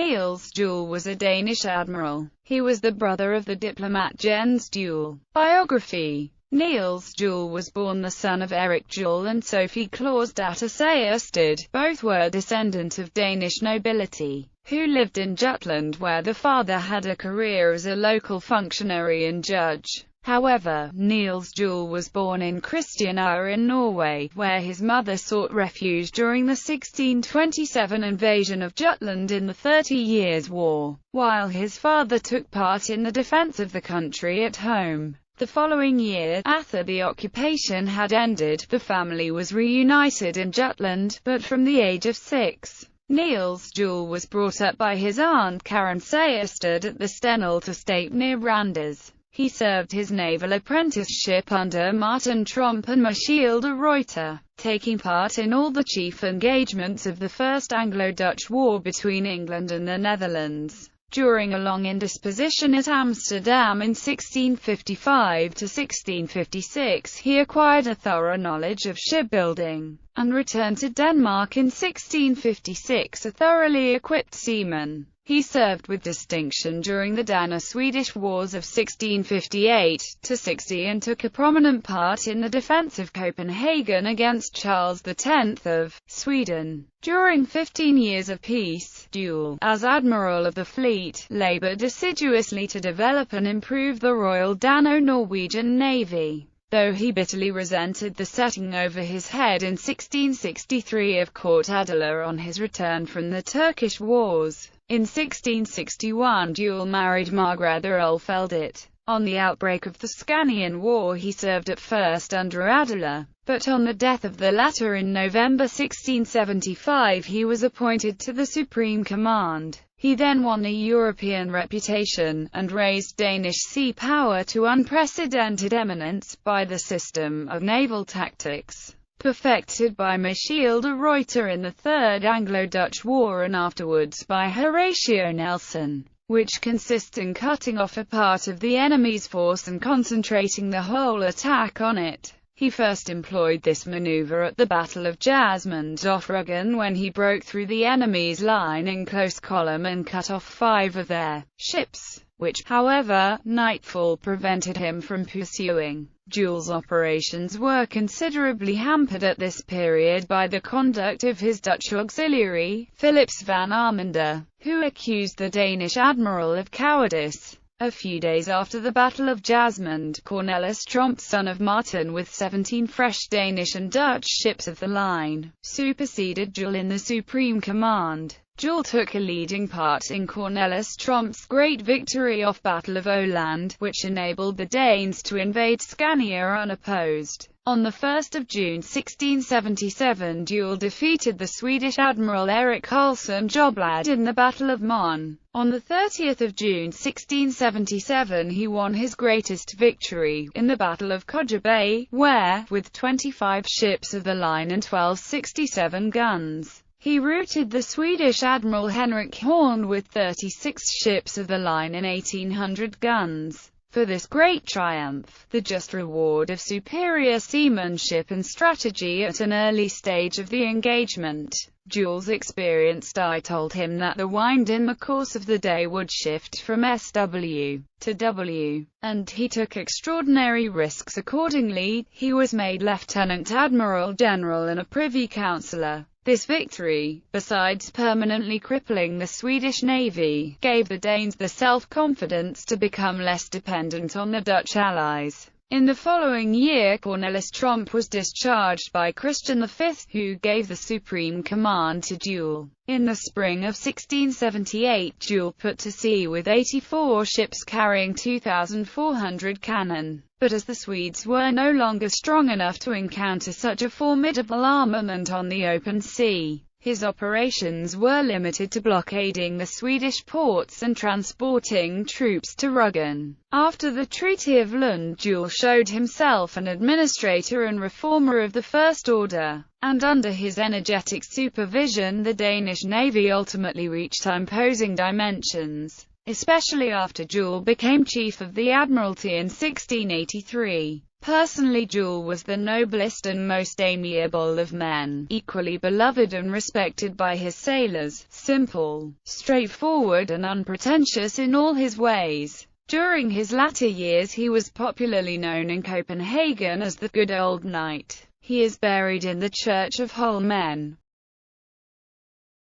Niels Juel was a Danish admiral. He was the brother of the diplomat Jens Juel. Biography. Niels Juel was born the son of Erik Juel and Sophie Claus datter Sejersted. Both were descendant of Danish nobility, who lived in Jutland, where the father had a career as a local functionary and judge. However, Niels Juel was born in Kristiania in Norway, where his mother sought refuge during the 1627 invasion of Jutland in the 30 Years' War, while his father took part in the defense of the country at home. The following year, after the occupation had ended, the family was reunited in Jutland, but from the age of 6. Niels Juel was brought up by his aunt Karen Sejersted at the Stenholt estate near Randers. He served his naval apprenticeship under Martin Tromp and Michiel de Ruyter, taking part in all the chief engagements of the First Anglo-Dutch War between England and the Netherlands. During a long indisposition at Amsterdam in 1655 to 1656, he acquired a thorough knowledge of shipbuilding, and returned to Denmark in 1656 a thoroughly equipped seaman. He served with distinction during the Dano-Swedish Wars of 1658–60 and took a prominent part in the defense of Copenhagen against Charles X of Sweden. During 15 years of peace, Juel, as admiral of the fleet, labored assiduously to develop and improve the Royal Dano-Norwegian Navy, though he bitterly resented the setting over his head in 1663 of Court Adela on his return from the Turkish Wars. In 1661 Juel married Margrethe Ulfeldt. On the outbreak of the Scanian War he served at first under Adela, but on the death of the latter in November 1675 he was appointed to the Supreme Command. He then won a European reputation, and raised Danish sea power to unprecedented eminence, by the system of naval tactics perfected by Michiel de Ruyter in the Third Anglo-Dutch War and afterwards by Horatio Nelson, which consists in cutting off a part of the enemy's force and concentrating the whole attack on it. He first employed this maneuver at the Battle of Jasmond off Rügen, when he broke through the enemy's line in close column and cut off 5 of their ships, which, however, nightfall prevented him from pursuing. Juel's operations were considerably hampered at this period by the conduct of his Dutch auxiliary, Philips van Armende, who accused the Danish admiral of cowardice. A few days after the Battle of Jasmond, Cornelis Tromp, son of Martin, with 17 fresh Danish and Dutch ships of the line, superseded Juel in the Supreme Command. Juel took a leading part in Cornelis Tromp's great victory off Battle of Åland, which enabled the Danes to invade Scania unopposed. On 1 June 1677 Juel defeated the Swedish admiral Erik Karlsson Joblad in the Battle of Mon. On 30 June 1677 he won his greatest victory, in the Battle of Kodje Bay, where, with 25 ships of the line and 1267 guns, he routed the Swedish admiral Henrik Horn with 36 ships of the line and 1800 guns. For this great triumph, the just reward of superior seamanship and strategy at an early stage of the engagement. Juel's experienced eye told him that the wind in the course of the day would shift from SW to W, and he took extraordinary risks accordingly. He was made Lieutenant Admiral General and a Privy Councillor. This victory, besides permanently crippling the Swedish navy, gave the Danes the self-confidence to become less dependent on the Dutch allies. In the following year Cornelis Tromp was discharged by Christian V, who gave the supreme command to Juel. In the spring of 1678 Juel put to sea with 84 ships carrying 2,400 cannon. But as the Swedes were no longer strong enough to encounter such a formidable armament on the open sea, his operations were limited to blockading the Swedish ports and transporting troops to Rügen. After the Treaty of Lund, Juel showed himself an administrator and reformer of the First Order, and under his energetic supervision the Danish navy ultimately reached imposing dimensions, especially after Juel became Chief of the Admiralty in 1683. Personally, Juel was the noblest and most amiable of men, equally beloved and respected by his sailors, simple, straightforward and unpretentious in all his ways. During his latter years he was popularly known in Copenhagen as the good old knight. He is buried in the Church of Holmen.